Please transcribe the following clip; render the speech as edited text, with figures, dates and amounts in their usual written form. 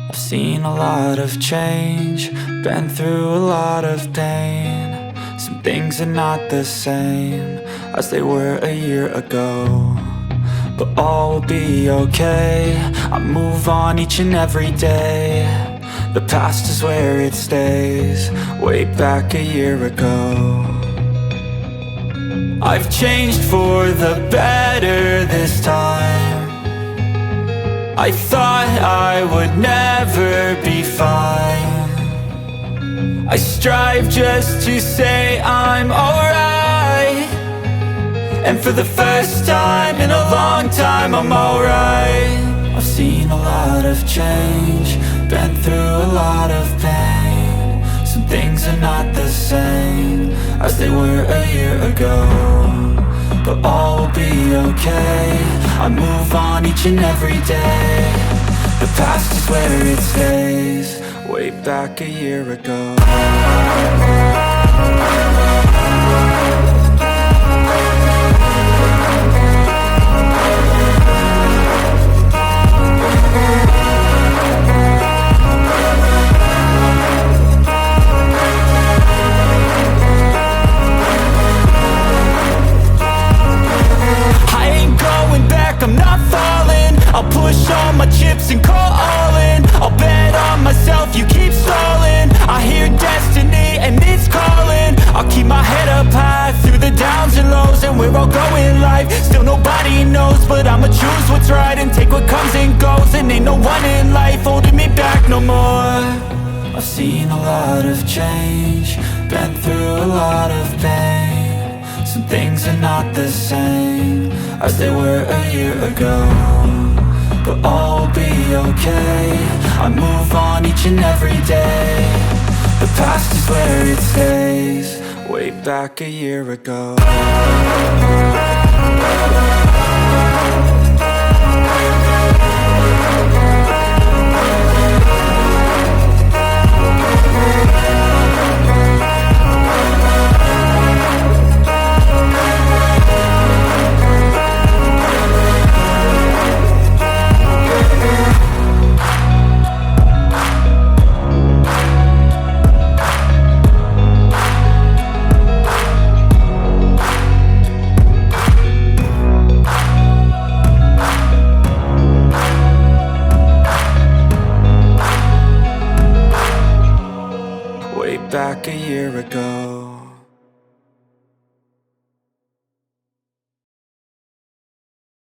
I've seen a lot of change, been through a lot of pain. Some things are not the same as they were a year ago, but all will be okay. I move on each and every day. The past is where it stays, way back a year ago. I've changed for the better this time. I thought I would never be fine. I strive just to say I'm alright, and for the first time in a long time I'm alright. I've seen a lot of change, been through a lot of pain. Some things are not the same as they were a year ago, but all will be okay. I move on each and every day. The past is where it stays, way back a year ago. I'm not falling, I'll push all my chips and call all in. I'll bet on myself, you keep stalling. I hear destiny and it's calling. I'll keep my head up high through the downs and lows, and we're all going life. Still nobody knows, but I'ma choose what's right and take what comes and goes. And ain't no one in life holding me back no more. I've seen a lot of change, been through a lot of pain. Some things are not the same as they were a year ago, but all will be okay. I move on each and every day. The past is where it stays, way back a year ago. Back a year ago.